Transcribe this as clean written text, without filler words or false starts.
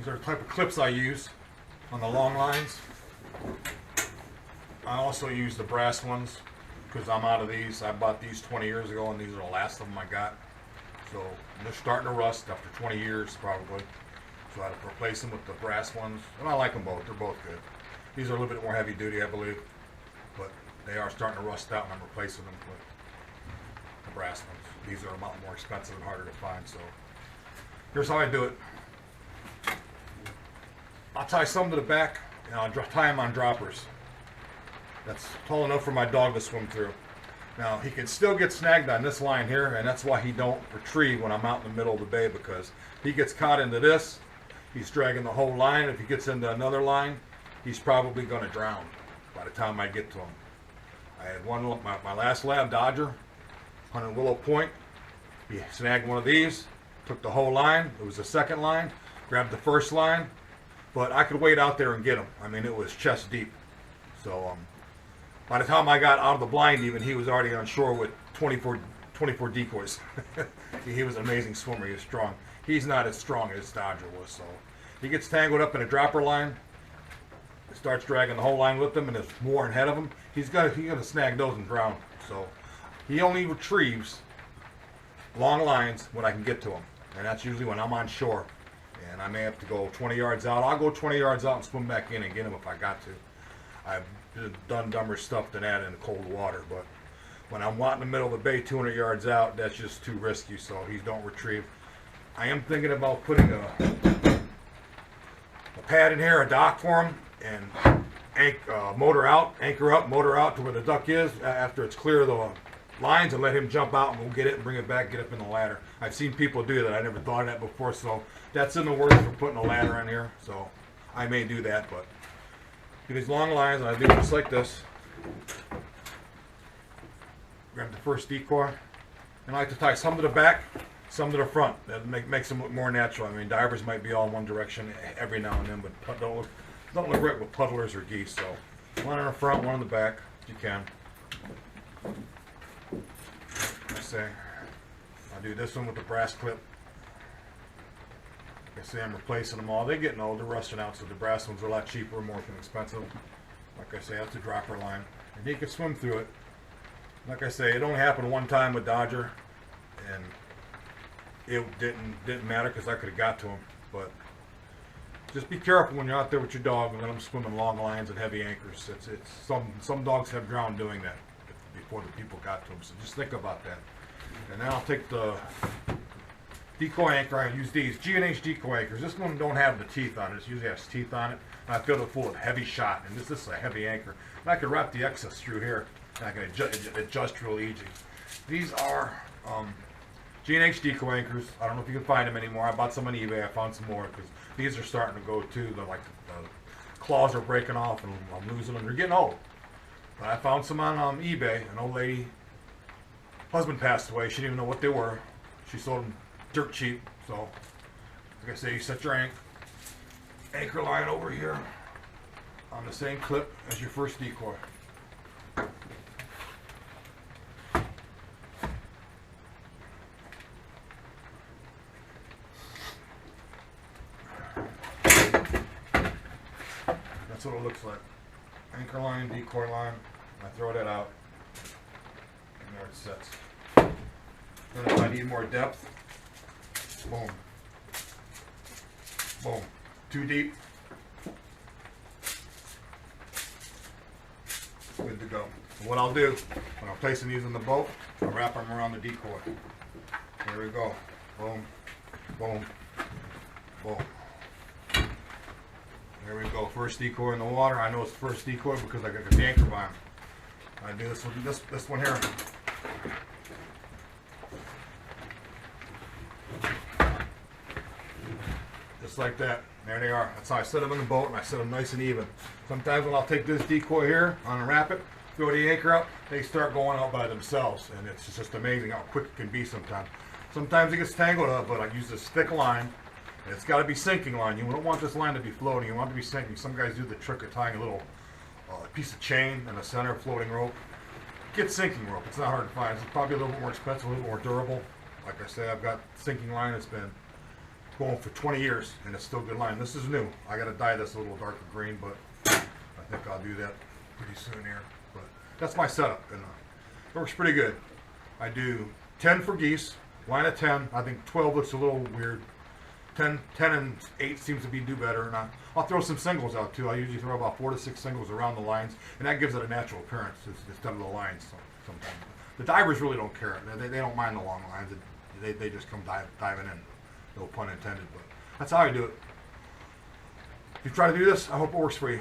These are the type of clips I use on the long lines. I also use the brass ones because I'm out of these. I bought these 20 years ago, and these are the last of them I got. So they're starting to rust after 20 years probably. So I had to replace them with the brass ones. And I like them both. They're both good. These are a little bit more heavy duty, I believe. But they are starting to rust out, and I'm replacing them with the brass ones. These are a lot more expensive and harder to find. So here's how I do it. I'll tie some to the back, and I'll tie them on droppers. That's tall enough for my dog to swim through. Now, he can still get snagged on this line here, and that's why he don't retrieve when I'm out in the middle of the bay, because he gets caught into this, he's dragging the whole line. If he gets into another line, he's probably going to drown by the time I get to him. I had one, my last lab, Dodger, hunting Willow Point. He snagged one of these, took the whole line. It was the second line, grabbed the first line, but I could wait out there and get him. I mean, it was chest deep. So, by the time I got out of the blind even, he was already on shore with 24 decoys. He was an amazing swimmer. He was strong. He's not as strong as Dodger was. So he gets tangled up in a dropper line, starts dragging the whole line with him, and there's more ahead of him. He's gonna snag those and drown. So he only retrieves long lines when I can get to him. And that's usually when I'm on shore. And I may have to go 20 yards out. I'll go 20 yards out and swim back in and get him if I got to. I've done dumber stuff than that in the cold water, but when I'm out in the middle of the bay 200 yards out, that's just too risky, so he don't retrieve. I am thinking about putting a pad in here, a dock for him, and anchor up, motor out to where the duck is after it's clear of the lines, and let him jump out and we'll get it and bring it back, get up in the ladder. I've seen people do that. I never thought of that before, so that's in the works for putting a ladder in here, so I may do that. But these long lines, and I do just like this. Grab the first decoy, and I like to tie some to the back, some to the front. That makes them look more natural. I mean, divers might be all in one direction every now and then, but don't look right with puddlers or geese. So one in the front, one in the back, if you can. I say, I'll do this one with the brass clip. Like I say, I'm replacing them all. They're getting old, they're rusting out, so the brass ones are a lot cheaper, more inexpensive. Like I say, that's a dropper line. And he can swim through it. Like I say, it only happened one time with Dodger, and it didn't matter because I could have got to him. But just be careful when you're out there with your dog and let them swim in long lines and heavy anchors. Some dogs have drowned doing that before the people got to them. So just think about that. And now I'll take the decoy anchor. I use these G&H decoy anchors. This one don't have the teeth on it. It usually has teeth on it. And I filled it full of heavy shot. And this is a heavy anchor. And I can wrap the excess through here. And I can adjust real easy. These are G&H decoy anchors. I don't know if you can find them anymore. I bought some on eBay. I found some more because these are starting to go too. The claws are breaking off and I'm losing them. They're getting old. But I found some on eBay. An old lady, husband passed away. She didn't even know what they were. She sold them dirt cheap. So, like I say, you set your anchor line over here on the same clip as your first decoy. That's what it looks like. Anchor line, decoy line. I throw that out, and there it sets. Then if I need more depth, boom, boom, too deep, good to go. And what I'll do when I'm placing these in the boat, I'll wrap them around the decoy. There we go. Boom, boom, boom. There we go. First decoy in the water. I know it's the first decoy because I got the anchor on. I do this with this one here. Just like that. There they are. That's how I set them in the boat, and I set them nice and even. Sometimes when I'll take this decoy here, unwrap it, throw the anchor up, they start going out by themselves, and it's just amazing how quick it can be sometimes. Sometimes it gets tangled up, but I use this thick line. It's got to be sinking line. You don't want this line to be floating. You want it to be sinking. Some guys do the trick of tying a little piece of chain in the center, floating rope. Get sinking rope. It's not hard to find. It's probably a little bit more expensive, a little more durable. Like I say, I've got sinking line. It's been going for 20 years, and it's still good line. This is new. I got to dye this a little darker green, but I think I'll do that pretty soon here. But that's my setup, and it works pretty good. I do 10 for geese, line of 10. I think 12 looks a little weird. 10 and 8 seems to do better, and I'll throw some singles out too. I usually throw about 4 to 6 singles around the lines, and that gives it a natural appearance instead of the lines. Sometimes the divers really don't care. They don't mind the long lines. They just come diving in. No pun intended, but that's how I do it. If you try to do this, I hope it works for you.